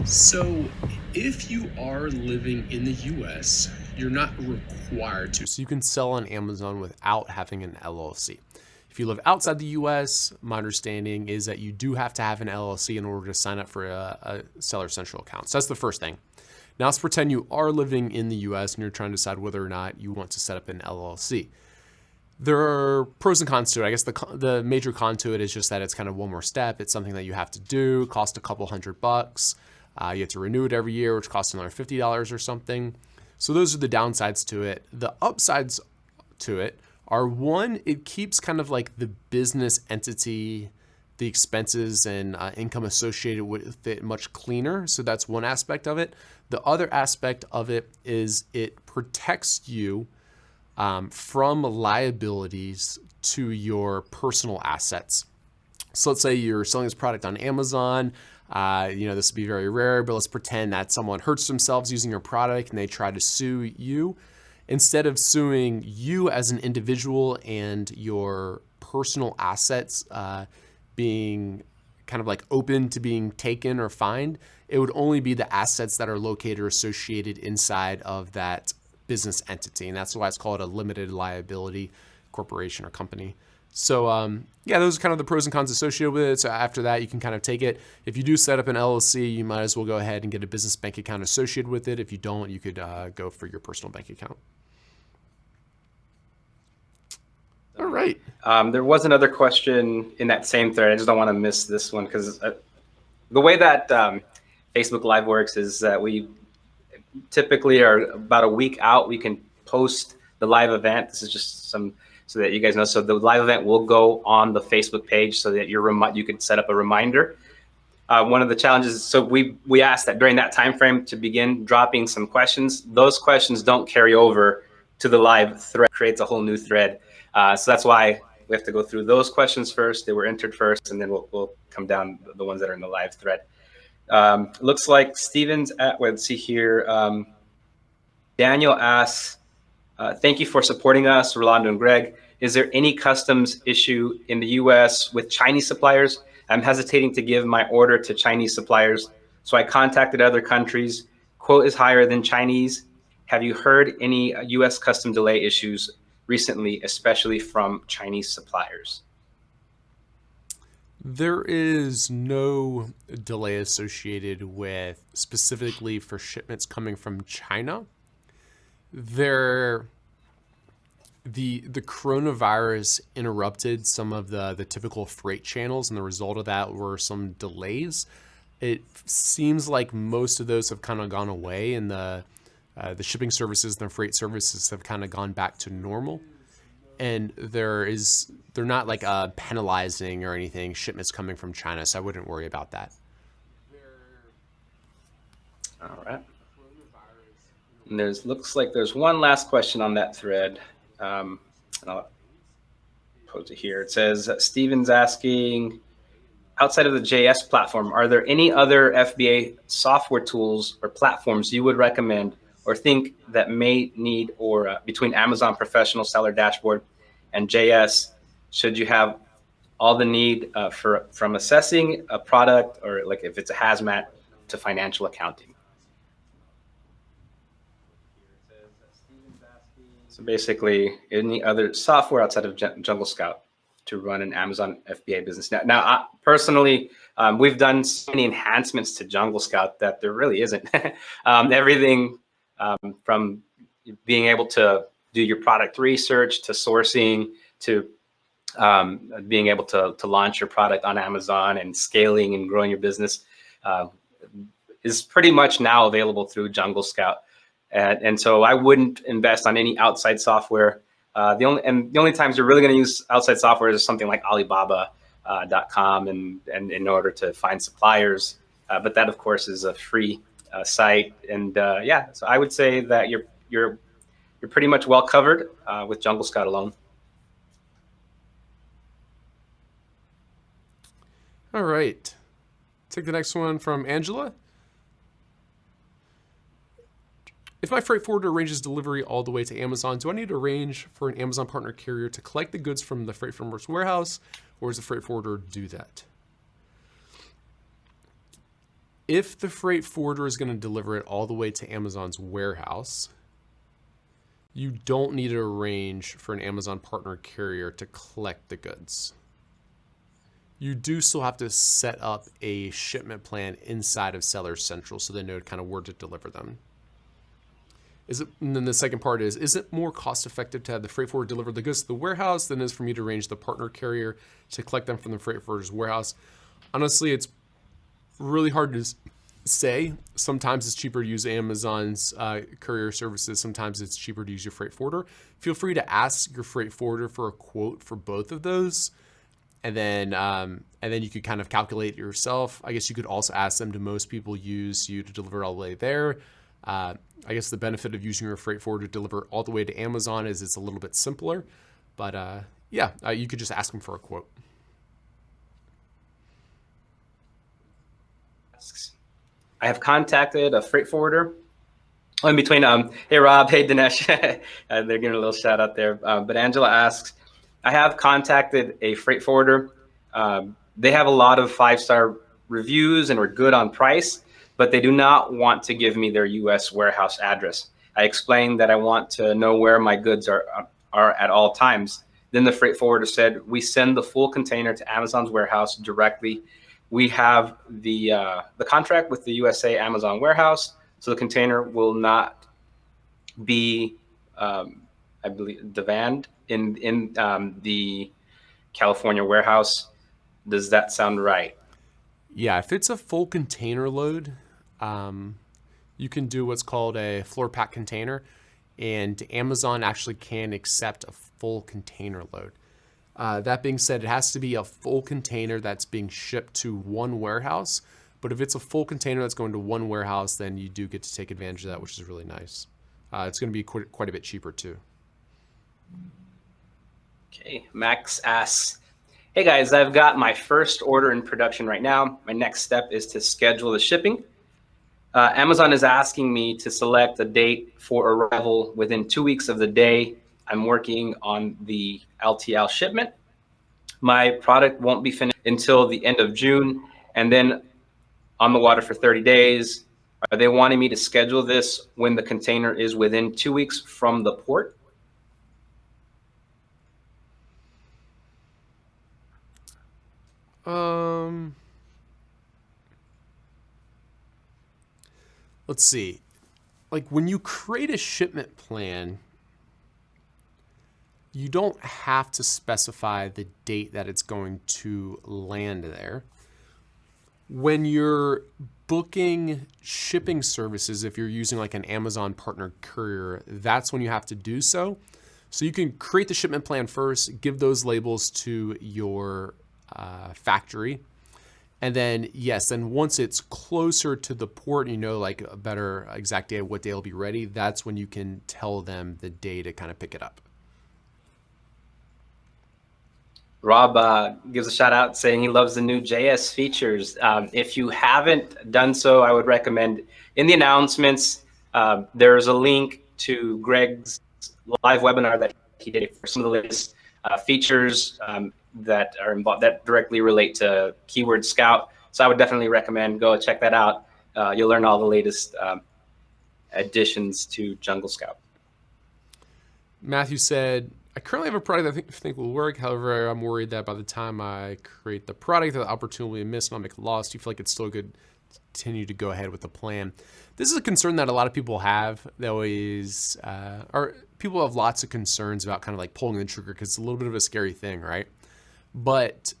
So, if you are living in the US, you're not required to. So, you can sell on Amazon without having an LLC. If you live outside the US, my understanding is that you do have to have an LLC in order to sign up for a Seller Central account. So, that's the first thing. Now, let's pretend you are living in the US and you're trying to decide whether or not you want to set up an LLC. There are pros and cons to it. I guess the major con to it is just that it's kind of one more step. It's something that you have to do, cost a couple $100. You have to renew it every year, which costs another $50 or something. So those are the downsides to it. The upsides to it are, one, it keeps kind of like the business entity, the expenses and income associated with it much cleaner. So that's one aspect of it. The other aspect of it is it protects you from liabilities to your personal assets. So let's say you're selling this product on Amazon. This would be very rare, but let's pretend that someone hurts themselves using your product and they try to sue you. Instead of suing you as an individual and your personal assets being kind of like open to being taken or fined, it would only be the assets that are located or associated inside of that business entity. And that's why it's called a limited liability corporation or company. So those are kind of the pros and cons associated with it. So after that, you can kind of take it. If you do set up an LLC, you might as well go ahead and get a business bank account associated with it. If you don't, you could go for your personal bank account. All right. There was another question in that same thread. I just don't want to miss this one because the way that Facebook Live works is that we typically are about a week out. We can post the live event. This is just so that you guys know. So the live event will go on the Facebook page so that you could set up a reminder. One of the challenges, so we asked that during that time frame to begin dropping some questions. Those questions don't carry over to the live thread. It creates a whole new thread. So that's why we have to go through those questions first. They were entered first, and then we'll come down the ones that are in the live thread. Looks like Steven's let's see here. Daniel asks, thank you for supporting us, Rolando and Greg. Is there any customs issue in the US with Chinese suppliers? I'm hesitating to give my order to Chinese suppliers, so I contacted other countries. Quote is higher than Chinese. Have you heard any US custom delay issues recently, especially from Chinese suppliers? There is no delay associated with specifically for shipments coming from China. The coronavirus interrupted some of the typical freight channels, and the result of that were some delays. It seems like most of those have kind of gone away, and the shipping services and the freight services have kind of gone back to normal. And they're not like penalizing or anything shipments coming from China, so I wouldn't worry about that. All right. And looks like there's one last question on that thread. And I'll pose it here. It says, Steven's asking, outside of the JS platform, are there any other FBA software tools or platforms you would recommend or think that may need, or between Amazon Professional Seller Dashboard and JS, should you have all the need from assessing a product, or like if it's a hazmat, to financial accounting? So basically, any other software outside of Jungle Scout to run an Amazon FBA business. Now personally, we've done so many enhancements to Jungle Scout that there really isn't. Everything from being able to do your product research, to sourcing, to being able to launch your product on Amazon, and scaling and growing your business is pretty much now available through Jungle Scout. And so I wouldn't invest on any outside software. The only times you're really going to use outside software is something like Alibaba.com and in order to find suppliers. But that, of course, is a free site. And so I would say that you're pretty much well covered with Jungle Scout alone. All right. Take the next one from Angela. If my freight forwarder arranges delivery all the way to Amazon, do I need to arrange for an Amazon partner carrier to collect the goods from the freight forwarder's warehouse, or does the freight forwarder do that? if the freight forwarder is going to deliver it all the way to Amazon's warehouse, you don't need to arrange for an Amazon partner carrier to collect the goods. You do still have to set up a shipment plan inside of Seller Central so they know kind of where to deliver them. And then the second part is it more cost effective to have the freight forwarder deliver the goods to the warehouse than it is for me to arrange the partner carrier to collect them from the freight forwarder's warehouse? Honestly, it's really hard to say. Sometimes it's cheaper to use Amazon's courier services. Sometimes it's cheaper to use your freight forwarder. Feel free to ask your freight forwarder for a quote for both of those. And then you could kind of calculate it yourself. I guess you could also ask them, do most people use you to deliver all the way there? I guess the benefit of using your freight forwarder to deliver all the way to Amazon is it's a little bit simpler. But you could just ask them for a quote. I have contacted a freight forwarder in between. Hey, Rob. Hey, Dinesh. They're giving a little shout out there. But Angela asks, I have contacted a freight forwarder. They have a lot of 5-star reviews and are good on price, but they do not want to give me their US warehouse address. I explained that I want to know where my goods are at all times. Then the freight forwarder said, we send the full container to Amazon's warehouse directly. We have the contract with the USA Amazon warehouse, so the container will not be, I believe, devanned in the California warehouse. Does that sound right? Yeah, if it's a full container load, you can do what's called a floor pack container, and Amazon actually can accept a full container load. That being said, it has to be a full container that's being shipped to one warehouse. But if it's a full container that's going to one warehouse, then you do get to take advantage of that, which is really nice. It's going to be quite a bit cheaper too. Okay, Max asks, hey guys, I've got my first order in production right now. My next step is to schedule the shipping. Amazon is asking me to select a date for arrival within 2 weeks of the day I'm working on the LTL shipment. My product won't be finished until the end of June, and then on the water for 30 days. Are they wanting me to schedule this when the container is within 2 weeks from the port? Let's see. Like when you create a shipment plan, you don't have to specify the date that it's going to land there. When you're booking shipping services, if you're using like an Amazon partner courier, that's when you have to do so. So you can create the shipment plan first, give those labels to your factory. And then, yes, then once it's closer to the port, you know, like a better exact day of what day it'll be ready, that's when you can tell them the day to kind of pick it up. Rob gives a shout out saying he loves the new JS features. If you haven't done so, I would recommend in the announcements, there's a link to Greg's live webinar that he did for some of the latest features that are involved that directly relate to Keyword Scout. So I would definitely recommend go check that out. You'll learn all the latest additions to Jungle Scout. Matthew said, I currently have a product I think will work. However, I'm worried that by the time I create the product, the opportunity will be missed and I'll make a loss. Do you feel like it's still good to continue to go ahead with the plan? This is a concern that a lot of people have. They always, or people have lots of concerns about kind of like pulling the trigger because it's a little bit of a scary thing, right? But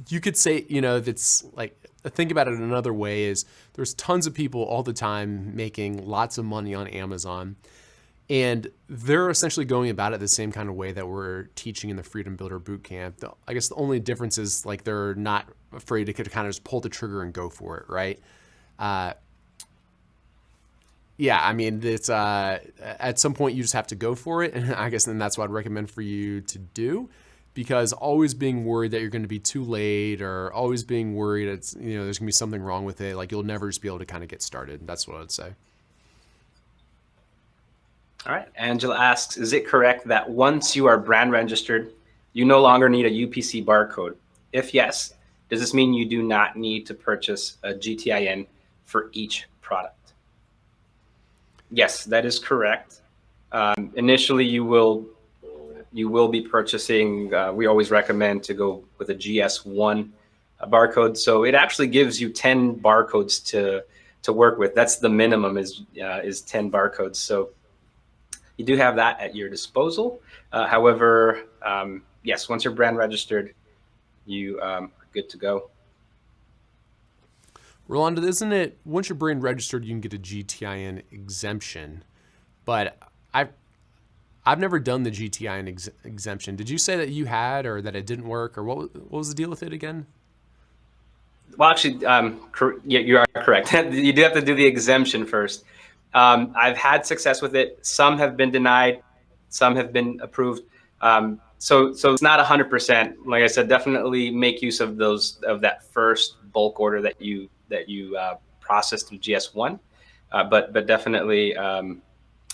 you could say, you know, that's like, think about it another way is there's tons of people all the time making lots of money on Amazon. And they're essentially going about it the same kind of way that we're teaching in the Freedom Builder Bootcamp. I guess the only difference is like they're not afraid to kind of just pull the trigger and go for it, right? Yeah, I mean, it's at some point you just have to go for it. And I guess then that's what I'd recommend for you to do, because always being worried that you're going to be too late or always being worried it's, you know, there's going to be something wrong with it, like you'll never just be able to kind of get started. That's what I'd say. All right, Angela asks, is it correct that once you are brand registered, you no longer need a UPC barcode? If yes, Does this mean you do not need to purchase a GTIN for each product? Yes, that is correct. Initially, you will be purchasing. We always recommend to go with a GS1 barcode. So it actually gives you 10 barcodes to work with. That's the minimum is 10 barcodes. So you do have that at your disposal. However, yes, once you're brand registered, you are good to go. Rolando, isn't it once you're brand registered, you can get a GTIN exemption? But I've never done the GTIN exemption. Did you say that you had, or that it didn't work, or what was the deal with it again? Well, actually, yeah, you are correct. You do have to do the exemption first. I've had success with it. Some have been denied, some have been approved. So it's not 100%. Like I said, definitely make use of that first bulk order that you processed through GS1. But definitely,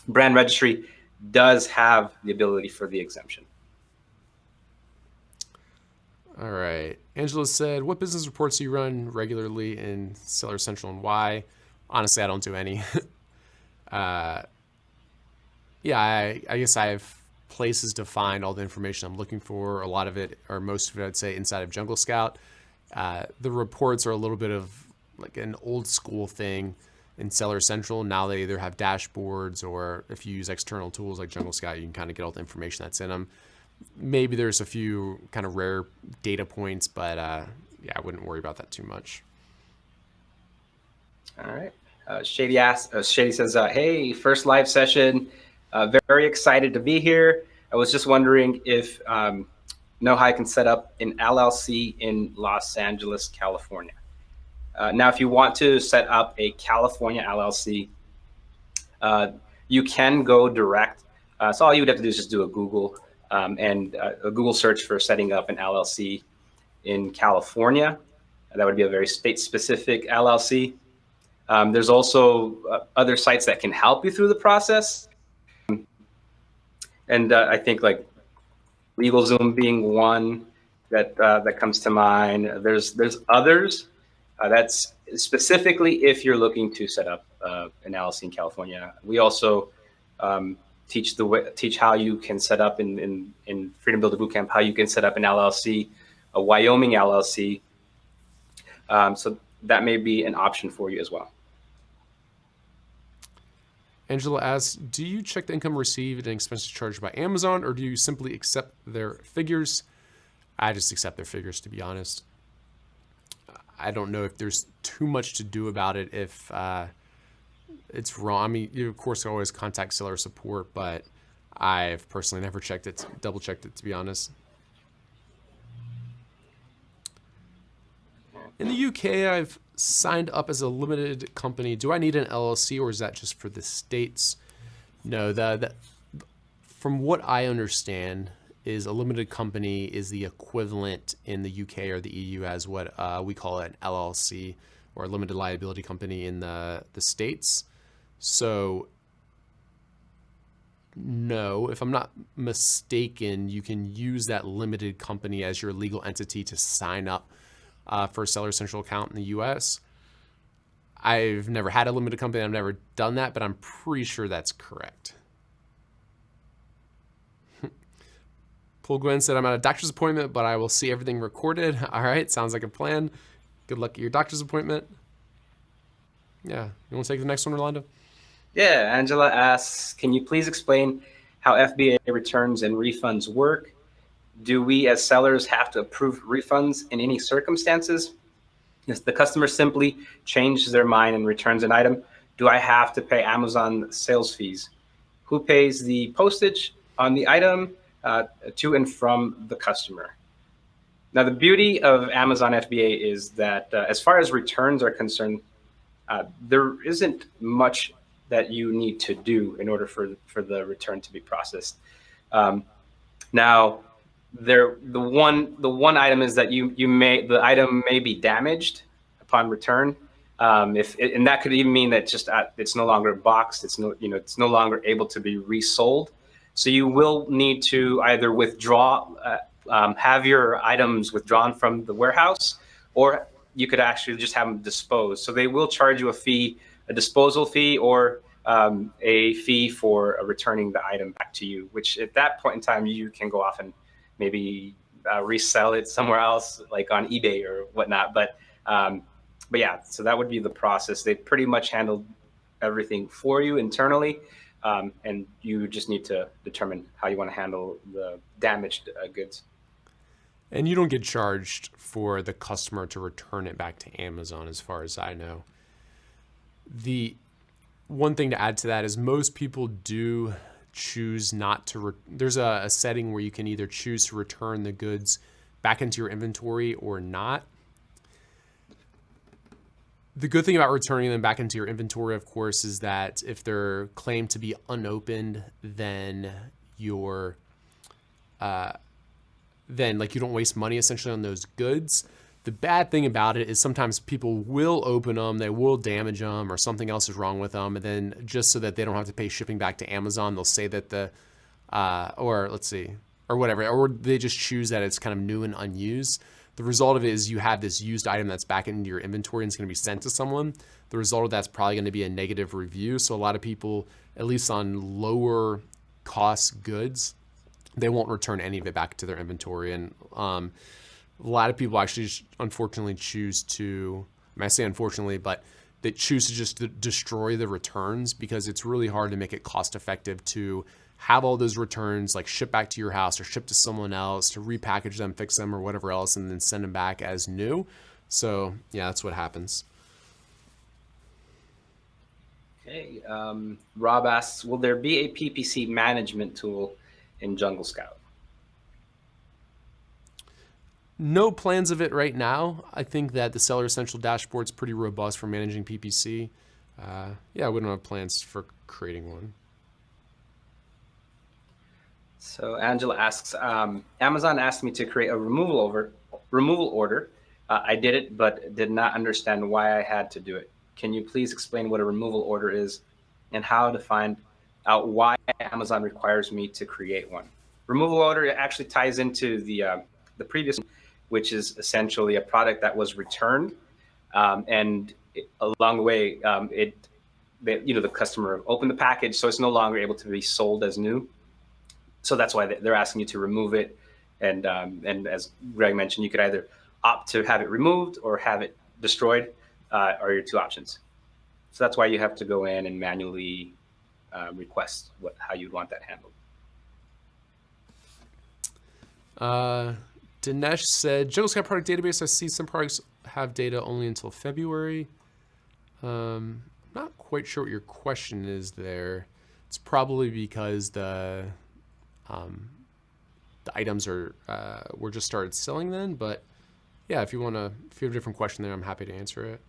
brand registry does have the ability for the exemption. All right. Angela said, what business reports do you run regularly in Seller Central and why? Honestly, I don't do any. Yeah, I guess I have places to find all the information I'm looking for. A lot of it, or most of it, I'd say, inside of Jungle Scout. The reports are a little bit of like an old school thing in Seller Central. Now they either have dashboards, or if you use external tools like Jungle Scout, you can kind of get all the information that's in them. Maybe there's a few kind of rare data points, but yeah, I wouldn't worry about that too much. All right. Shady says, hey, first live session. Very excited to be here. I was just wondering if know how I can set up an LLC in Los Angeles, California. Now, if you want to set up a California LLC, you can go direct. So all you would have to do is just do a Google a Google search for setting up an LLC in California. That would be a very state-specific LLC. There's also other sites that can help you through the process. And I think like LegalZoom being one that comes to mind. There's others. That's specifically if you're looking to set up an LLC in California. We also teach how you can set up in Freedom Builder Bootcamp, how you can set up an LLC, a Wyoming LLC. So that may be an option for you as well. Angela asks, do you check the income received and expenses charged by Amazon, or do you simply accept their figures? I just accept their figures, to be honest. I don't know if there's too much to do about it if it's wrong. I mean, you of course can always contact seller support, but I've personally never checked it, double checked it, to be honest. In the UK, I've signed up as a limited company. Do I need an LLC, or is that just for the States? No, from what I understand is a limited company is the equivalent in the UK or the EU as what we call an LLC, or a limited liability company in the States. So no, if I'm not mistaken, you can use that limited company as your legal entity to sign up for a Seller Central account in the US. I've never had a limited company. I've never done that, but I'm pretty sure that's correct. Paul Gwen said, I'm at a doctor's appointment, but I will see everything recorded. All right, sounds like a plan. Good luck at your doctor's appointment. Yeah, you want to take the next one, Rolando? Yeah, Angela asks, can you please explain how FBA returns and refunds work? Do we as sellers have to approve refunds in any circumstances? If the customer simply changes their mind and returns an item, do I have to pay Amazon sales fees? Who pays the postage on the item to and from the customer? Now, the beauty of Amazon FBA is that as far as returns are concerned, there isn't much that you need to do in order for the return to be processed. Now, the one item is that the item may be damaged upon return. And that could even mean that just it's no longer boxed. It's no longer able to be resold. So you will need to either withdraw, have your items withdrawn from the warehouse, or you could actually just have them disposed. So they will charge you a fee, a disposal fee, or a fee for returning the item back to you, which at that point in time, you can go off and maybe resell it somewhere else, like on eBay or whatnot. But yeah, so that would be the process. They pretty much handle everything for you internally. And you just need to determine how you want to handle the damaged goods. And you don't get charged for the customer to return it back to Amazon, as far as I know. The one thing to add to that is most people do choose not to. There's a setting where you can either choose to return the goods back into your inventory or not. The good thing about returning them back into your inventory, of course, is that if they're claimed to be unopened, then you're then like you don't waste money essentially on those goods. The bad thing about it is sometimes people will open them, they will damage them, or something else is wrong with them, and then just so that they don't have to pay shipping back to Amazon, they'll say that or whatever, or they just choose that it's kind of new and unused. The result of it is you have this used item that's back into your inventory and it's going to be sent to someone. The result of that's probably going to be a negative review. So a lot of people, at least on lower cost goods, they won't return any of it back to their inventory. And a lot of people actually unfortunately choose to, I say unfortunately, but they choose to just destroy the returns because it's really hard to make it cost effective to have all those returns like ship back to your house or ship to someone else, to repackage them, fix them, or whatever else, and then send them back as new. So yeah, that's what happens. Okay. Rob asks, will there be a PPC management tool in Jungle Scout? No plans of it right now. I think that the Seller Essential dashboard is pretty robust for managing PPC. Yeah, we don't have plans for creating one. So Angela asks, Amazon asked me to create a removal order. I did it, but did not understand why I had to do it. Can you please explain what a removal order is and how to find out why Amazon requires me to create one? Removal order actually ties into the previous, which is essentially a product that was returned, and along the way, the customer opened the package, so it's no longer able to be sold as new. So that's why they're asking you to remove it. And as Greg mentioned, you could either opt to have it removed or have it destroyed, are your two options. So that's why you have to go in and manually request how you'd want that handled. Dinesh said, Jungle Scout product database, I see some products have data only until February. Not quite sure what your question is there. It's probably because the items were just started selling then, but yeah, if you have a different question there, I'm happy to answer it.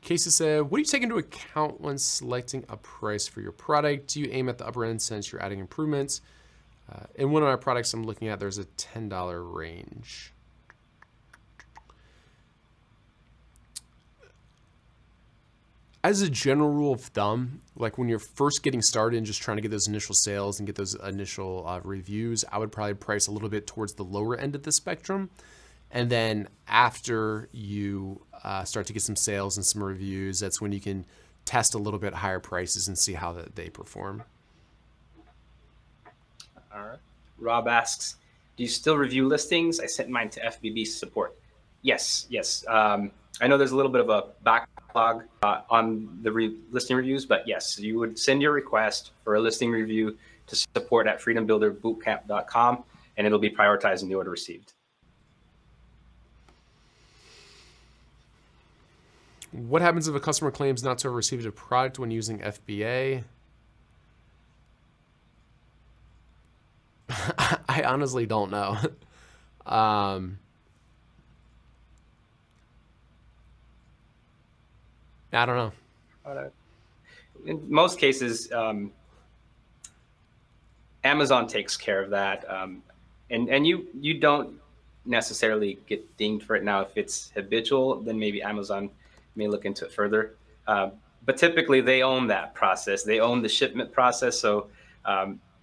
Casey said, what do you take into account when selecting a price for your product? Do you aim at the upper end since you're adding improvements? In one of my products I'm looking at, there's a $10 range. As a general rule of thumb, like when you're first getting started and just trying to get those initial sales and get those initial reviews, I would probably price a little bit towards the lower end of the spectrum. And then after you start to get some sales and some reviews, that's when you can test a little bit higher prices and see how they perform. All right. Rob asks, do you still review listings? I sent mine to FBB support. Yes. I know there's a little bit of a backlog on the listing reviews, but yes, you would send your request for a listing review to support at freedombuilderbootcamp.com, and it'll be prioritized in the order received. What happens if a customer claims not to have received a product when using FBA? I honestly don't know. I don't know. In most cases, Amazon takes care of that, and you don't necessarily get dinged for it. Now, if it's habitual, then maybe Amazon may look into it further. But typically, they own that process. They own the shipment process, so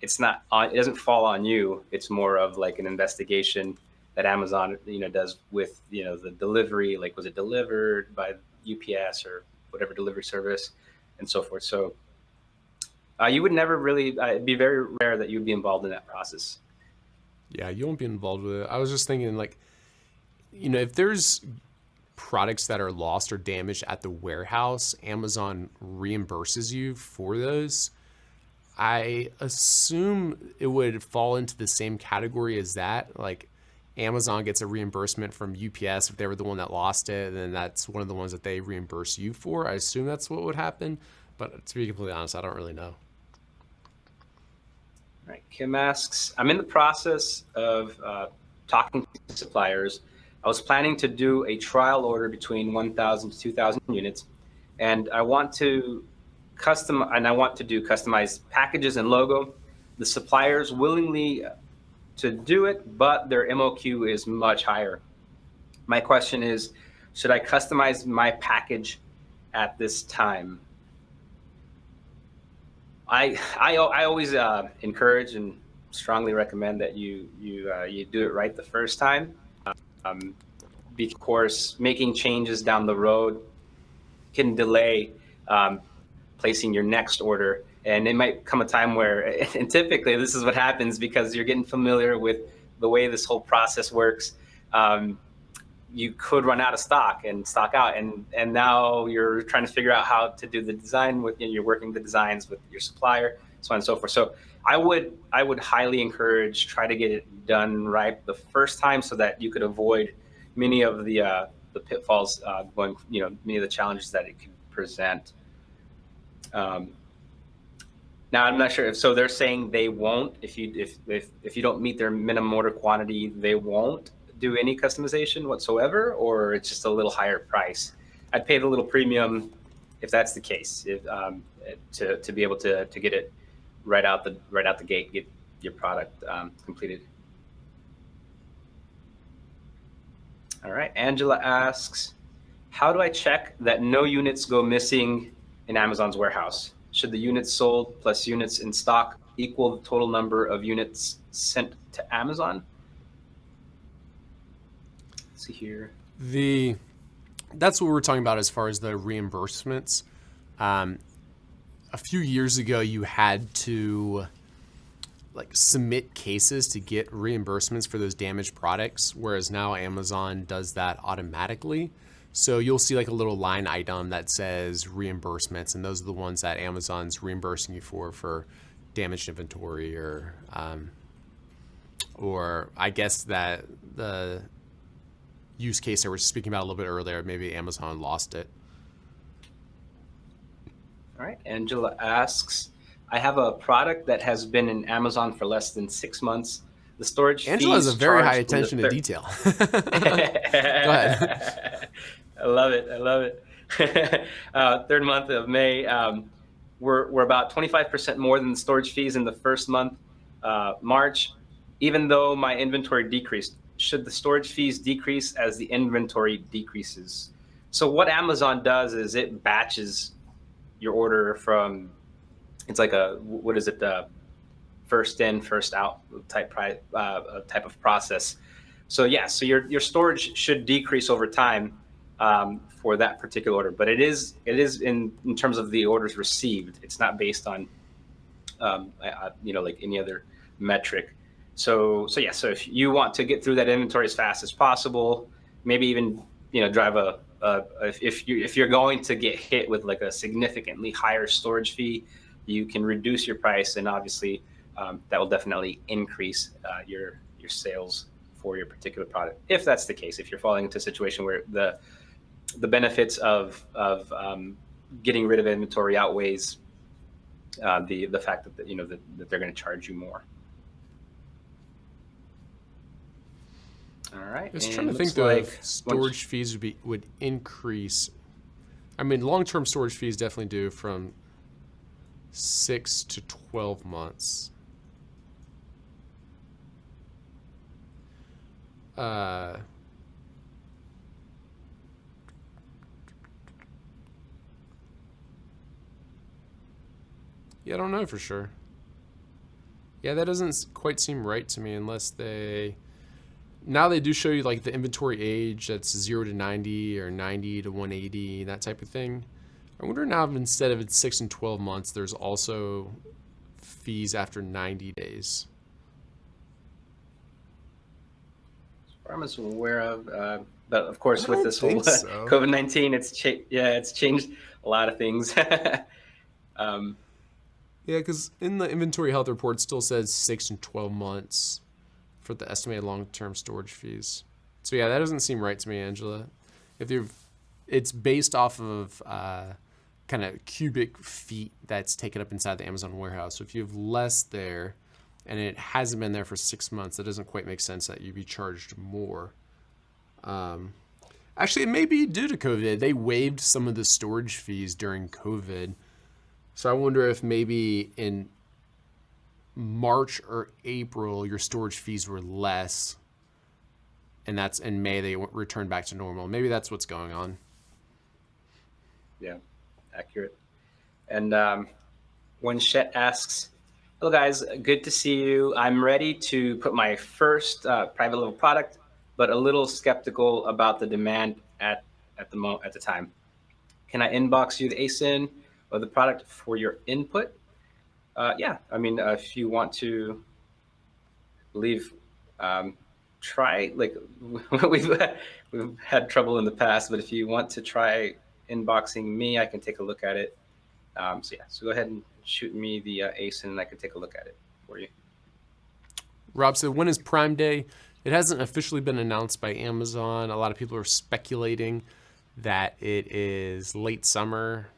it doesn't fall on you. It's more of like an investigation that Amazon, does with, the delivery, like was it delivered by UPS or whatever delivery service and so forth. So you would never really, it'd be very rare that you'd be involved in that process. Yeah, you won't be involved with it. I was just thinking, like, if there's products that are lost or damaged at the warehouse, Amazon reimburses you for those. I assume it would fall into the same category as that. Like, Amazon gets a reimbursement from UPS if they were the one that lost it, and then that's one of the ones that they reimburse you for. I assume that's what would happen, but to be completely honest, I don't really know. All right, Kim asks, I'm in the process of talking to suppliers. I was planning to do a trial order between 1,000 to 2,000 units, and I want to do customized packages and logo. The suppliers willingly to do it, but their MOQ is much higher. My question is, should I customize my package at this time? I always encourage and strongly recommend that you do it right the first time. Of course, making changes down the road can delay placing your next order, and it might come a time where, and typically this is what happens because you're getting familiar with the way this whole process works. You could run out of stock and stock out, and now you're trying to figure out how to do the design with, you're working the designs with your supplier, so on and so forth. So I would highly encourage, try to get it done right the first time so that you could avoid many of the pitfalls many of the challenges that it could present. Now I'm not sure so they're saying they won't, if you don't meet their minimum order quantity, they won't do any customization whatsoever, or it's just a little higher price. I'd pay the little premium if that's the case, to be able to get it right out the gate, get your product completed. All right, Angela asks, how do I check that no units go missing in Amazon's warehouse? Should the units sold plus units in stock equal the total number of units sent to Amazon? Let's see here. That's what we're talking about as far as the reimbursements. A few years ago, you had to submit cases to get reimbursements for those damaged products, whereas now Amazon does that automatically. So you'll see a little line item that says reimbursements, and those are the ones that Amazon's reimbursing you for damaged inventory, or I guess that the use case I was speaking about a little bit earlier, maybe Amazon lost it. All right, Angela asks, I have a product that has been in Amazon for less than 6 months. The storage Angela has a very high attention to detail. Go ahead. I love it. Third month of May, we're about 25% more than the storage fees in the first month, March, even though my inventory decreased. Should the storage fees decrease as the inventory decreases? So what Amazon does is it batches your order from, it's like first in, first out type of process. So yeah, so your storage should decrease over time for that particular order, but it is in terms of the orders received. It's not based on any other metric. So if you want to get through that inventory as fast as possible, maybe even drive if you're going to get hit with a significantly higher storage fee, you can reduce your price, and obviously that will definitely increase your sales for your particular product. If that's the case, if you're falling into a situation where the benefits of getting rid of inventory outweighs the fact that that they're going to charge you more. All right. I was trying to think though, if storage fees would increase. I mean, long-term storage fees definitely do from 6 to 12 months. Yeah, I don't know for sure. Yeah, that doesn't quite seem right to me unless they now they do show you like the inventory age that's 0 to 90 or 90 to 180, that type of thing. I wonder now if instead of it's 6 and 12 months, there's also fees after 90 days. I'm as aware of, but of course I with don't this whole think so. COVID-19, it's changed a lot of things. Yeah, because in the inventory health report, it still says 6 and 12 months for the estimated long-term storage fees. So yeah, that doesn't seem right to me, Angela. It's based off of kind of cubic feet that's taken up inside the Amazon warehouse. So if you have less there and it hasn't been there for 6 months, that doesn't quite make sense that you'd be charged more. Actually, it may be due to COVID. They waived some of the storage fees during COVID. So I wonder if maybe in March or April, your storage fees were less, and that's in May they returned back to normal. Maybe that's what's going on. Yeah, accurate. And when Shet asks, "Hello guys, good to see you. I'm ready to put my first private level product, but a little skeptical about the demand at the time. Can I inbox you the ASIN or the product for your input?" Yeah, I mean, if you want to leave, try, like, we've had trouble in the past, but if you want to try inboxing me, I can take a look at it. So yeah, so go ahead and shoot me the ASIN and I can take a look at it for you. Rob said, when is Prime Day? It hasn't officially been announced by Amazon. A lot of people are speculating that it is late summer,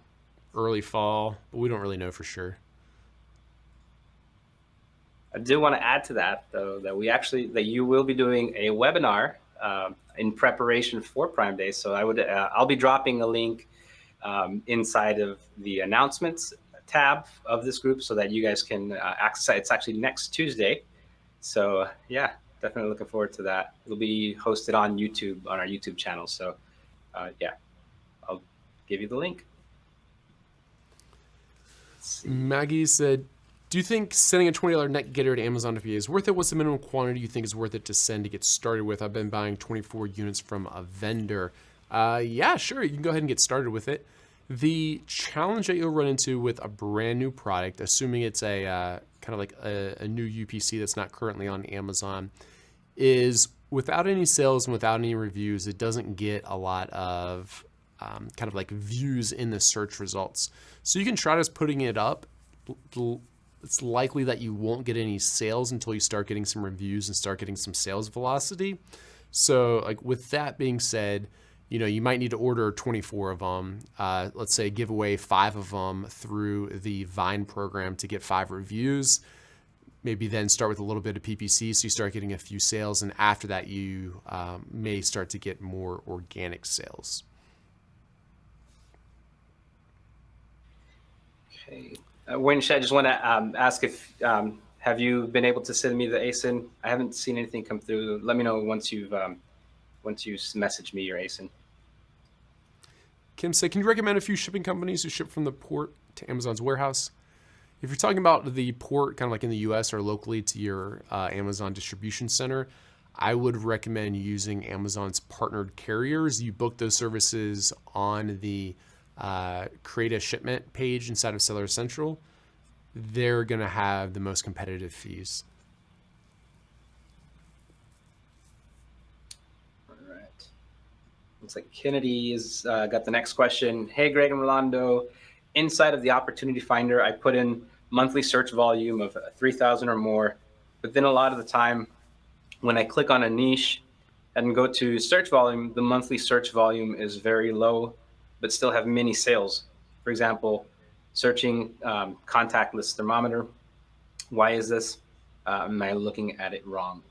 early fall, but we don't really know for sure. I do want to add to that, though, that you will be doing a webinar in preparation for Prime Day. So I'll be dropping a link inside of the announcements tab of this group so that you guys can access it. It's actually next Tuesday. So yeah, definitely looking forward to that. It'll be hosted on YouTube, on our YouTube channel. So yeah, I'll give you the link. Maggie said, do you think sending a $20 net getter to Amazon FBA is worth it? What's the minimum quantity you think is worth it to send to get started with? I've been buying 24 units from a vendor. Yeah, sure. You can go ahead and get started with it. The challenge that you'll run into with a brand new product, assuming it's a kind of like a new UPC that's not currently on Amazon, is without any sales and without any reviews, it doesn't get a lot of kind of like views in the search results. So you can try just putting it up. It's likely that you won't get any sales until you start getting some reviews and start getting some sales velocity. So like with that being said, you know, you might need to order 24 of them. Let's say give away 5 of them through the Vine program to get 5 reviews. Maybe then start with a little bit of PPC so you start getting a few sales. And after that, you may start to get more organic sales. Okay. Winch, I just want to ask if have you been able to send me the ASIN? I haven't seen anything come through. Let me know once you message me your ASIN. Kim said, can you recommend a few shipping companies who ship from the port to Amazon's warehouse? If you're talking about the port, kind of like in the US or locally to your Amazon distribution center, I would recommend using Amazon's partnered carriers. You book those services on the create a shipment page inside of Seller Central. They're going to have the most competitive fees. All right. Looks like Kennedy has got the next question. Hey, Greg and Rolando. Inside of the Opportunity Finder, I put in monthly search volume of 3,000 or more, but then a lot of the time when I click on a niche and go to search volume, the monthly search volume is very low, but still have many sales. For example, searching contactless thermometer. Why is this? Am I looking at it wrong?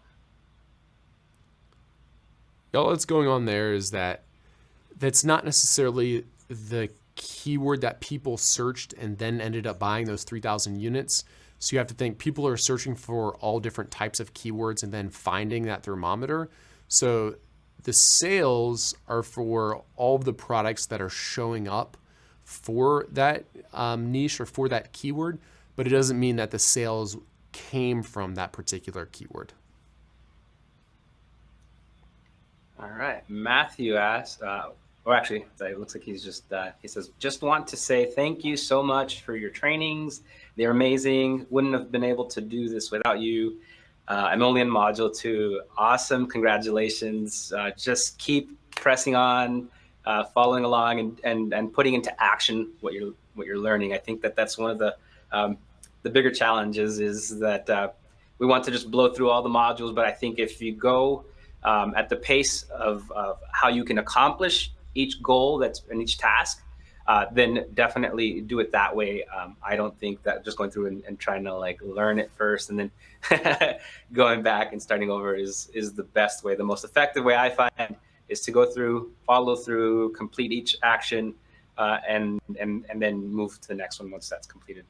All that's going on there is that's not necessarily the keyword that people searched and then ended up buying those 3,000 units. So you have to think people are searching for all different types of keywords and then finding that thermometer. So the sales are for all of the products that are showing up for that niche or for that keyword, but it doesn't mean that the sales came from that particular keyword. All right. Matthew asked, or actually, it looks like he's just, he says, just want to say thank you so much for your trainings. They're amazing. Wouldn't have been able to do this without you. I'm only in module 2. Awesome. Congratulations. Just keep pressing on, following along and putting into action what you're learning. I think that that's one of the bigger challenges is that we want to just blow through all the modules, but I think if you go at the pace of how you can accomplish each goal that's in each task, then definitely do it that way. I don't think that just going through and trying to like learn it first and then going back and starting over is the best way. The most effective way I find is to go through, follow through, complete each action, and then move to the next one once that's completed.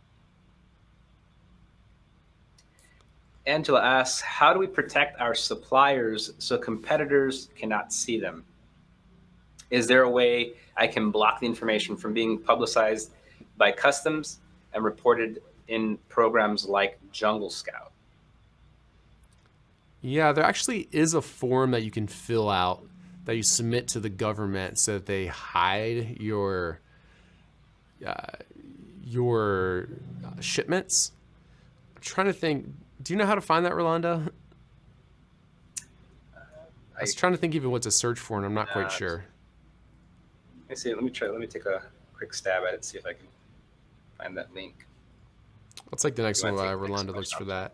Angela asks, how do we protect our suppliers so competitors cannot see them? Is there a way I can block the information from being publicized by customs and reported in programs like Jungle Scout? Yeah, there actually is a form that you can fill out that you submit to the government so that they hide your shipments. I'm trying to think. Do you know how to find that, Rolando? I was trying to think even what to search for, and I'm not quite sure. Let me see. Let me try. Let me take a quick stab at it. See if I can find that link. Let's take the next one while Rolando looks for that.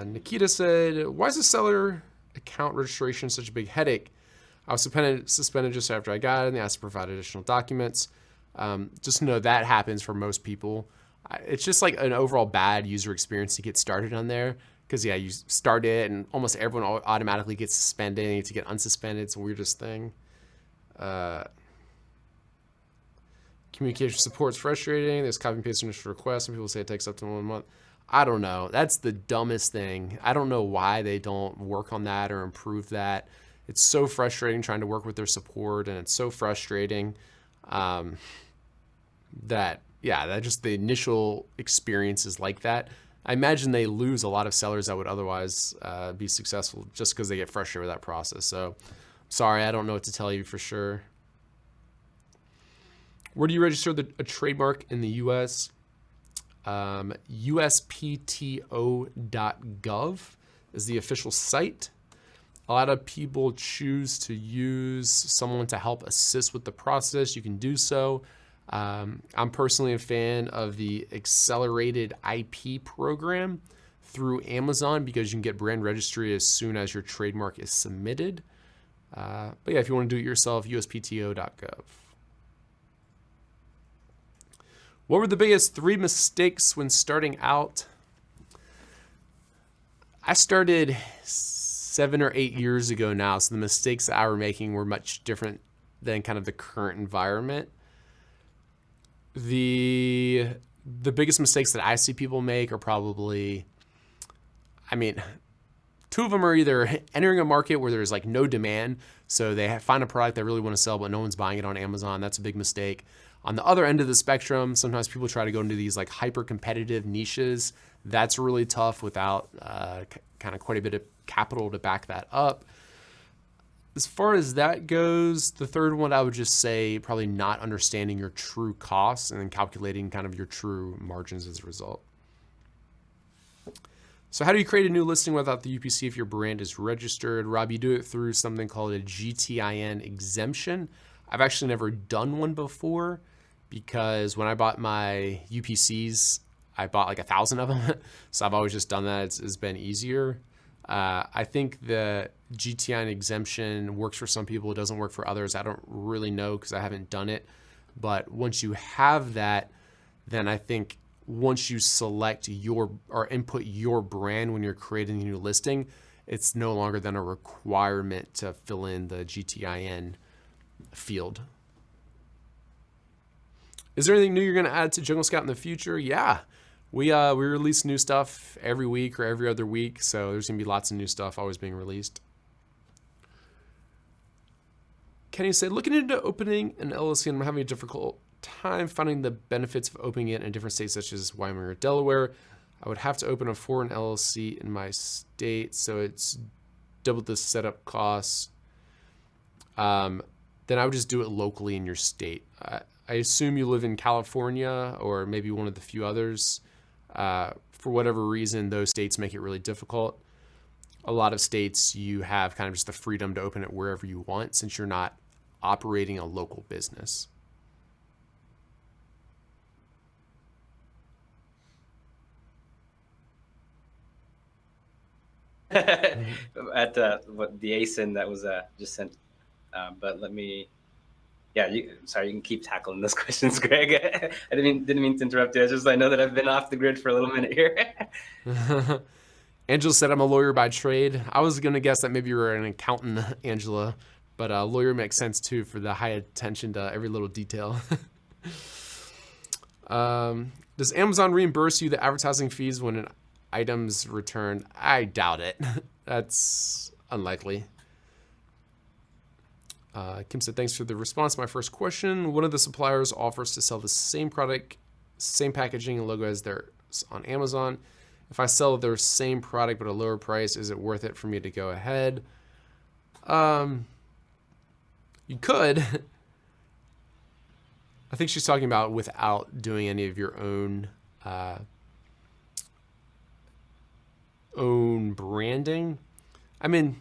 Nikita said, "Why is the seller account registration such a big headache? I was suspended just after I got it, and they asked to provide additional documents." Just know that happens for most people. It's just like an overall bad user experience to get started on there. Because, yeah, you start it and almost everyone automatically gets suspended. And you have to get unsuspended. It's the weirdest thing. Communication support is frustrating. There's copy and paste initial requests. Some people say it takes up to 1 month. I don't know. That's the dumbest thing. I don't know why they don't work on that or improve that. It's so frustrating trying to work with their support. And it's so frustrating that... yeah, that just the initial experience is like that. I imagine they lose a lot of sellers that would otherwise be successful just because they get frustrated with that process. So, sorry, I don't know what to tell you for sure. Where do you register a trademark in the U.S.? USPTO.gov is the official site. A lot of people choose to use someone to help assist with the process. You can do so. I'm personally a fan of the accelerated IP program through Amazon because you can get brand registry as soon as your trademark is submitted. But yeah, if you want to do it yourself, USPTO.gov. What were the biggest 3 mistakes when starting out? I started 7 or 8 years ago now, so the mistakes that I were making were much different than kind of the current environment. The biggest mistakes that I see people make are probably, I mean, 2 of them are either entering a market where there's like no demand, so they find a product they really want to sell, but no one's buying it on Amazon. That's a big mistake. On the other end of the spectrum, sometimes people try to go into these like hyper competitive niches. That's really tough without kind of quite a bit of capital to back that up. As far as that goes, the third one I would just say probably not understanding your true costs and then calculating kind of your true margins as a result. So how do you create a new listing without the UPC if your brand is registered? Rob, you do it through something called a GTIN exemption. I've actually never done one before because when I bought my UPCs, I bought like 1,000 of them. So I've always just done that. It's been easier. I think the GTIN exemption works for some people. It doesn't work for others. I don't really know because I haven't done it. But once you have that, then I think once you select your or input your brand when you're creating a new listing, it's no longer then a requirement to fill in the GTIN field. Is there anything new you're going to add to Jungle Scout in the future? Yeah. We release new stuff every week or every other week, so there's going to be lots of new stuff always being released. Kenny said, looking into opening an LLC, and I'm having a difficult time finding the benefits of opening it in different states such as Wyoming or Delaware. I would have to open a foreign LLC in my state, so it's double the setup costs. then I would just do it locally in your state. I assume you live in California or maybe one of the few others. For whatever reason, those states make it really difficult. A lot of states, you have kind of just the freedom to open it wherever you want since you're not operating a local business. At what the ASIN that was just sent. But let me, yeah, sorry, you can keep tackling those questions, Greg. I didn't mean to interrupt you. It's just I know that I've been off the grid for a little minute here. Angela said I'm a lawyer by trade. I was going to guess that maybe you were an accountant, Angela, but a lawyer makes sense too for the high attention to every little detail. Does Amazon reimburse you the advertising fees when an item's returned? I doubt it. That's unlikely. Kim said, thanks for the response to my first question. One of the suppliers offers to sell the same product, same packaging and logo as theirs on Amazon. If I sell their same product but a lower price, is it worth it for me to go ahead? You could. I think she's talking about without doing any of your own branding. I mean,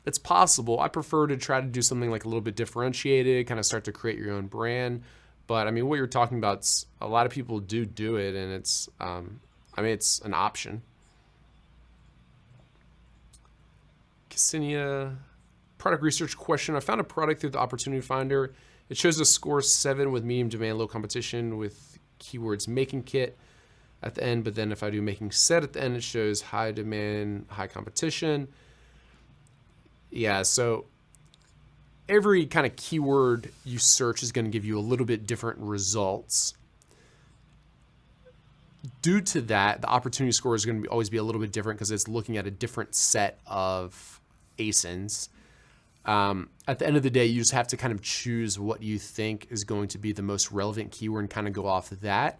it's possible. I prefer to try to do something like a little bit differentiated, kind of start to create your own brand. But I mean, what you're talking about, a lot of people do it, and it's, I mean, it's an option. Ksenia, product research question. I found a product through the Opportunity Finder. It shows a score 7 with medium demand, low competition with keywords making kit at the end. But then if I do making set at the end, it shows high demand, high competition. Yeah, so every kind of keyword you search is going to give you a little bit different results. Due to that, the opportunity score is going to always be a little bit different because it's looking at a different set of ASINs. At the end of the day, you just have to kind of choose what you think is going to be the most relevant keyword and kind of go off of that.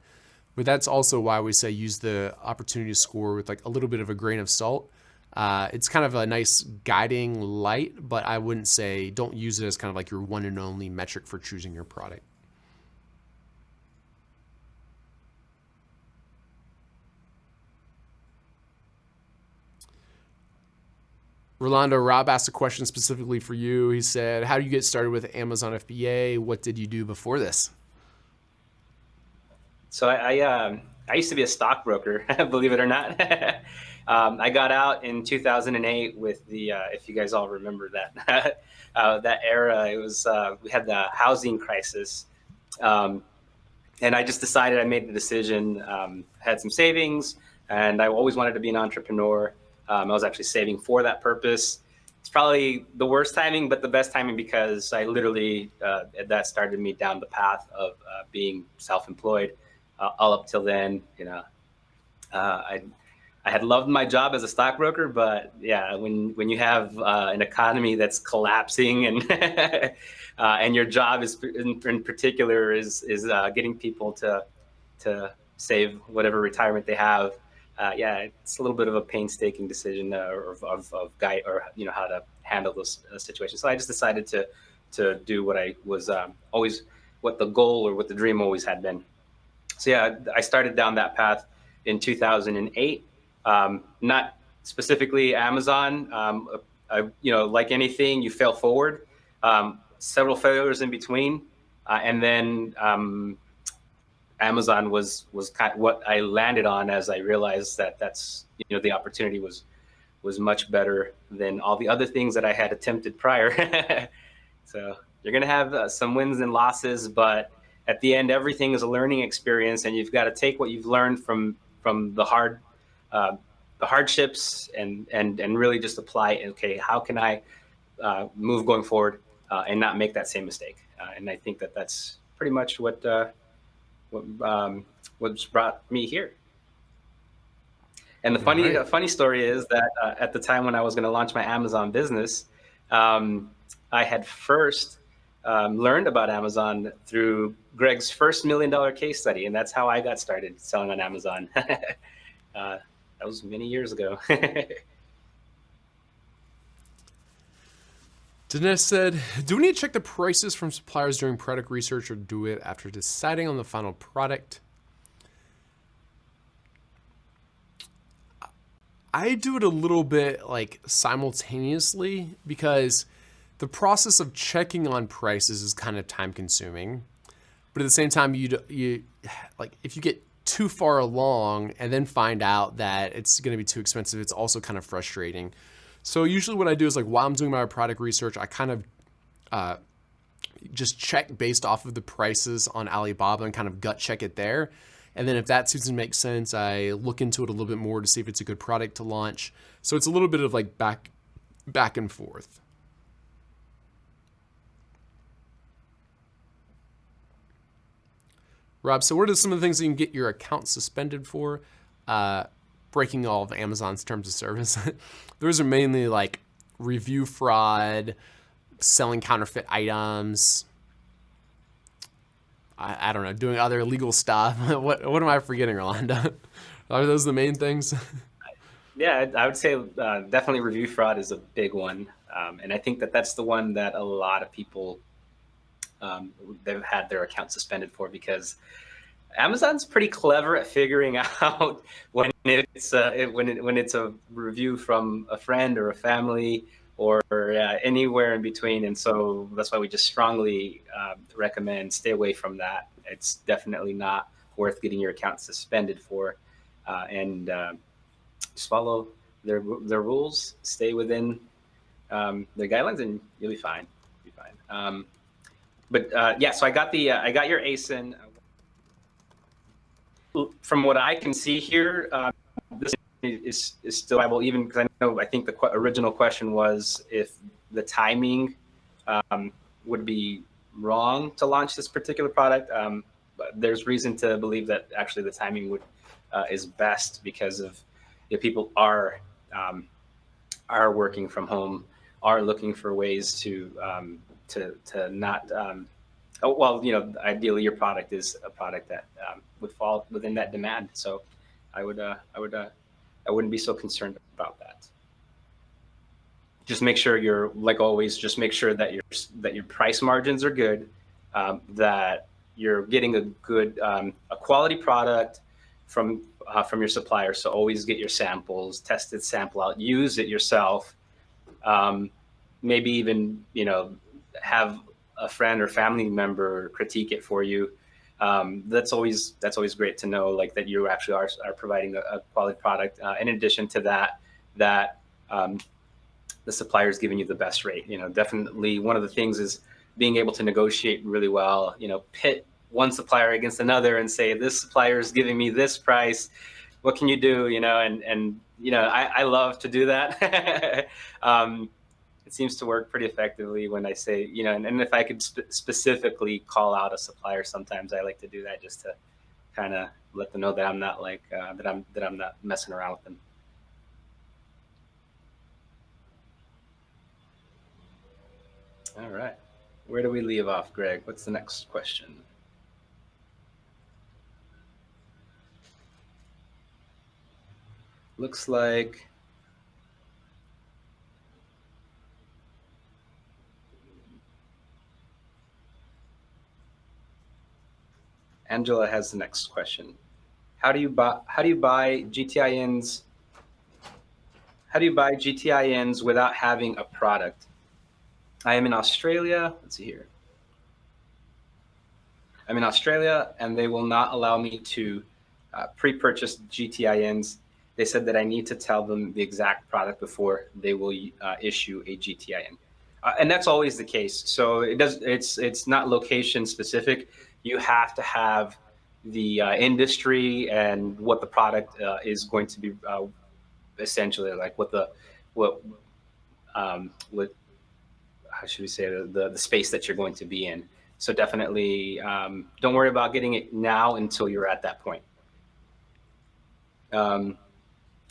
But that's also why we say use the opportunity score with like a little bit of a grain of salt. It's kind of a nice guiding light, but I wouldn't say don't use it as kind of like your one and only metric for choosing your product. Rolando, Rob asked a question specifically for you. He said, how do you get started with Amazon FBA? What did you do before this? So I used to be a stockbroker, believe it or not. I got out in 2008 with the, if you guys all remember that, that era, it was, we had the housing crisis. And I just decided, I made the decision, had some savings, and I always wanted to be an entrepreneur. I was actually saving for that purpose. It's probably the worst timing, but the best timing because I literally, that started me down the path of being self-employed. All up till then, you know, I had loved my job as a stockbroker, but yeah, when you have an economy that's collapsing and and your job is in particular is getting people to save whatever retirement they have, yeah, it's a little bit of a painstaking decision of guide or you know how to handle those situations. So I just decided to do what I was always what the goal or what the dream always had been. So yeah, I started down that path in 2008. Not specifically Amazon. You know, like anything, you fail forward. Several failures in between, and then Amazon was kind of what I landed on as I realized that that's you know the opportunity was much better than all the other things that I had attempted prior. So you're gonna have some wins and losses, but at the end, everything is a learning experience, and you've got to take what you've learned from the hardships and really just apply. Okay, how can I move going forward and not make that same mistake? And I think that that's pretty much what's brought me here. And the funny story is that at the time when I was going to launch my Amazon business, I had first learned about Amazon through Greg's first $1 million case study, and that's how I got started selling on Amazon. That was many years ago. Dinesh said, do we need to check the prices from suppliers during product research or do it after deciding on the final product? I do it a little bit like simultaneously because the process of checking on prices is kind of time consuming. But at the same time, you like if you get too far along and then find out that it's going to be too expensive, it's also kind of frustrating. So usually what I do is like while I'm doing my product research, I kind of just check based off of the prices on Alibaba and kind of gut check it there. And then if that seems to make sense, I look into it a little bit more to see if it's a good product to launch. So it's a little bit of like back and forth. Rob, so what are some of the things that you can get your account suspended for? Breaking all of Amazon's terms of service. Those are mainly like review fraud, selling counterfeit items. I don't know, doing other illegal stuff. What am I forgetting, Rolando? Are those the main things? Yeah, I would say definitely review fraud is a big one. And I think that that's the one that a lot of people they've had their account suspended for, because Amazon's pretty clever at figuring out when it's when it's a review from a friend or a family or anywhere in between. And so that's why we just strongly recommend stay away from that. It's definitely not worth getting your account suspended for. And just follow their rules, stay within the guidelines, and you'll be fine. You'll be fine. But yeah, so I got your ASIN. From what I can see here, this is still viable, even because I think the original question was if the timing would be wrong to launch this particular product. But there's reason to believe that actually the timing is best, because of people are working from home, are looking for ways to not. Well, ideally your product is a product that would fall within that demand. So I wouldn't be so concerned about that. Just make sure you're, like always, just make sure that your price margins are good, that you're getting a good a quality product from your supplier. So always get your samples, test it, sample out, use it yourself. Maybe even have a friend or family member critique it for you. That's always great to know, like that you actually are providing a quality product. In addition to that, the supplier is giving you the best rate. Definitely one of the things is being able to negotiate really well. Pit one supplier against another and say, this supplier is giving me this price. What can you do? I love to do that. It seems to work pretty effectively when I say, and if I could specifically call out a supplier, sometimes I like to do that just to kind of let them know that I'm not like that I'm not messing around with them. All right, where do we leave off, Greg? What's the next question? Looks like Angela has the next question. How do you buy GTINs? How do you buy GTINs without having a product? I am in Australia. Let's see here. I'm in Australia, and they will not allow me to pre-purchase GTINs. They said that I need to tell them the exact product before they will issue a GTIN, and that's always the case. So it's not location specific. You have to have the industry and what the product is going to be, essentially like what how should we say, the space that you're going to be in. So definitely don't worry about getting it now until you're at that point.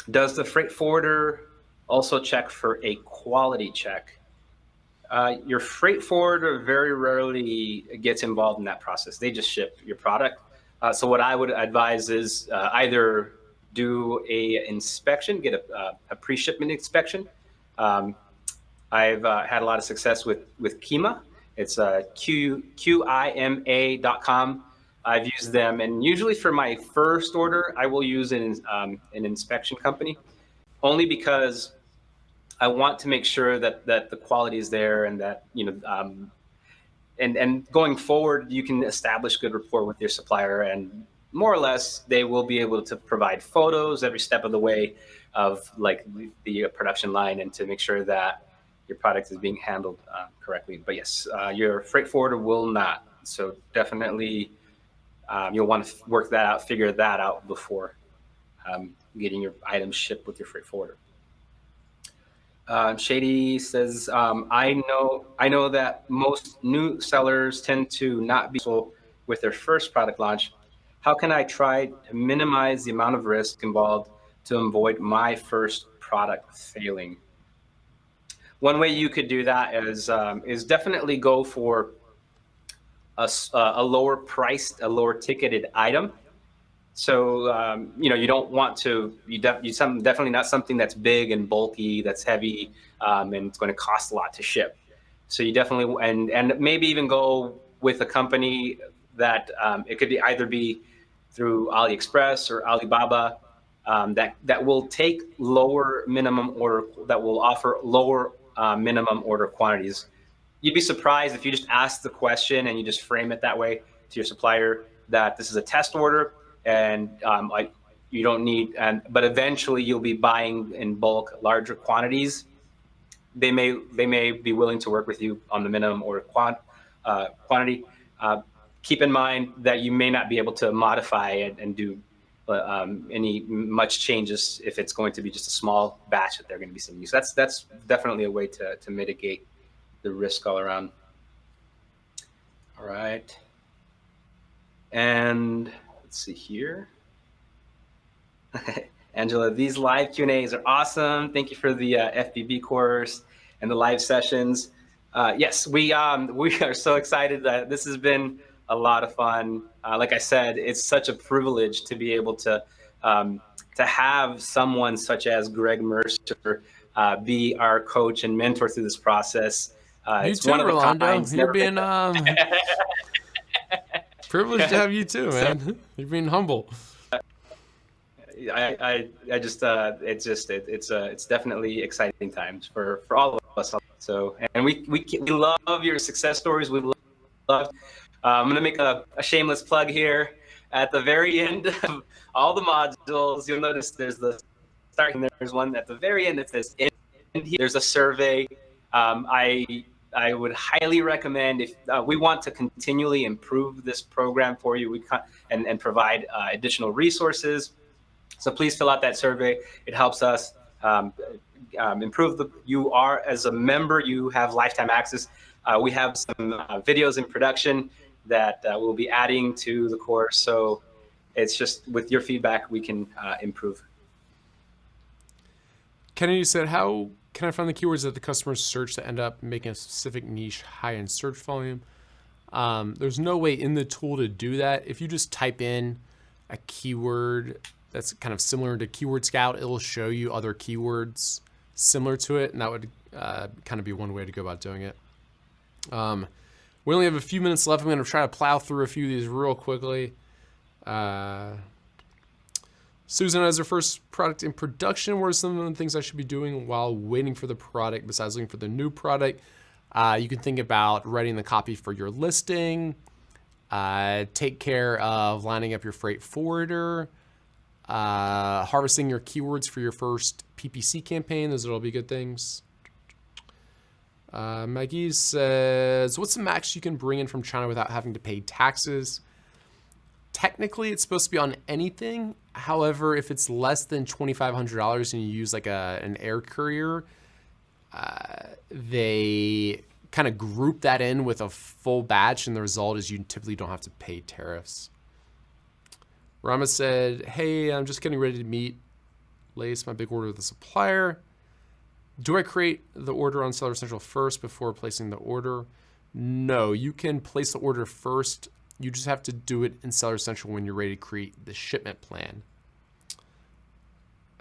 Does the freight forwarder also check for a quality check? Your freight forwarder very rarely gets involved in that process. They just ship your product. So what I would advise is either do a inspection, get a pre-shipment inspection. I've had a lot of success with Kima. It's QIMA.com. I've used them, and usually for my first order, I will use an inspection company, only because I want to make sure that the quality is there, and that and going forward, you can establish good rapport with your supplier, and more or less they will be able to provide photos every step of the way of like the production line, and to make sure that your product is being handled correctly. But yes, your freight forwarder will not. So definitely you'll want to work that out, figure that out before getting your items shipped with your freight forwarder. Shady says, I know that most new sellers tend to not be successful with their first product launch. How can I try to minimize the amount of risk involved to avoid my first product failing? One way you could do that is definitely go for a lower priced, a lower ticketed item. So you don't want to definitely not something that's big and bulky, that's heavy, and it's going to cost a lot to ship. So you definitely and maybe even go with a company that it could be either be through AliExpress or Alibaba, that will take lower minimum order, that will offer lower minimum order quantities. You'd be surprised if you just ask the question and you just frame it that way to your supplier, that this is a test order, and like you don't need, but eventually you'll be buying in bulk, larger quantities. They may be willing to work with you on the minimum order quantity. Keep in mind that you may not be able to modify it and do any much changes if it's going to be just a small batch that they're going to be sending you. So that's definitely a way to mitigate the risk all around. All right. And let's see here. Angela, these live Q&As are awesome. Thank you for the FBB course and the live sessions. Yes, we are so excited that this has been a lot of fun. Like I said, it's such a privilege to be able to have someone such as Greg Mercer be our coach and mentor through this process. You too, Rolando. You're being privileged to have you too, man. You're being humble. I just it's definitely exciting times for all of us. So, and we love your success stories. We love. I'm gonna make a shameless plug here. At the very end of all the modules, you'll notice there's the start. There's one at the very end that says "end." There's a survey. I would highly recommend, if we want to continually improve this program for you, and provide additional resources. So please fill out that survey. It helps us improve you are, as a member, you have lifetime access. We have some videos in production that we'll be adding to the course. So it's just with your feedback, we can improve. Kennedy said, how can I find the keywords that the customers search to end up making a specific niche high in search volume? There's no way in the tool to do that. If you just type in a keyword that's kind of similar to Keyword Scout, it'll show you other keywords similar to it, and that would kind of be one way to go about doing it. We only have a few minutes left. I'm going to try to plow through a few of these real quickly. Susan has her first product in production. What are some of the things I should be doing while waiting for the product besides looking for the new product? You can think about writing the copy for your listing. Take care of lining up your freight forwarder. Harvesting your keywords for your first PPC campaign. Those will all be good things. Maggie says, what's the max you can bring in from China without having to pay taxes? Technically, it's supposed to be on anything. However, if it's less than $2,500 and you use like an air courier, they kind of group that in with a full batch, and the result is you typically don't have to pay tariffs. Rama said, hey, I'm just getting ready to meet Lace my big order with the supplier. Do I create the order on Seller Central first before placing the order? No, you can place the order first. You just have to do it in Seller Central when you're ready to create the shipment plan.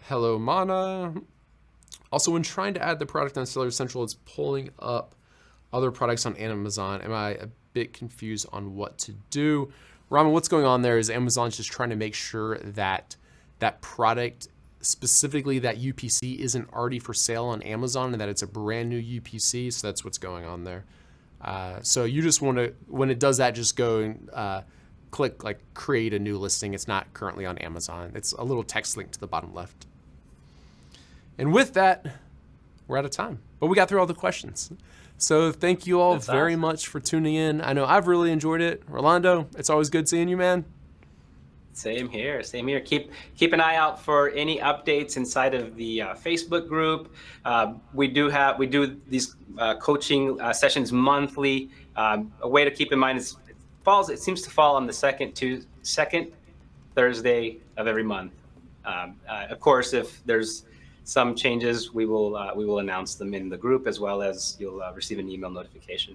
Hello, Mana. Also, when trying to add the product on Seller Central, it's pulling up other products on Amazon. Am I a bit confused on what to do? Raman, what's going on there is Amazon's just trying to make sure that that product, specifically that UPC, isn't already for sale on Amazon and that it's a brand new UPC. So that's what's going on there. So you just want to, when it does that, just go and click like create a new listing. It's not currently on Amazon. It's a little text link to the bottom left. And with that, we're out of time, but we got through all the questions. So thank you all very much for tuning in. I know I've really enjoyed it. Rolando, it's always good seeing you, man. Same here, same here. Keep an eye out for any updates inside of the Facebook group. We do these coaching sessions monthly. A way to keep in mind is it seems to fall on the second Thursday of every month. Of course, if there's some changes, we will announce them in the group, as well as you'll receive an email notification.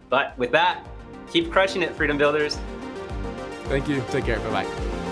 But with that, keep crushing it, Freedom Builders. Thank you. Take care. Bye-bye.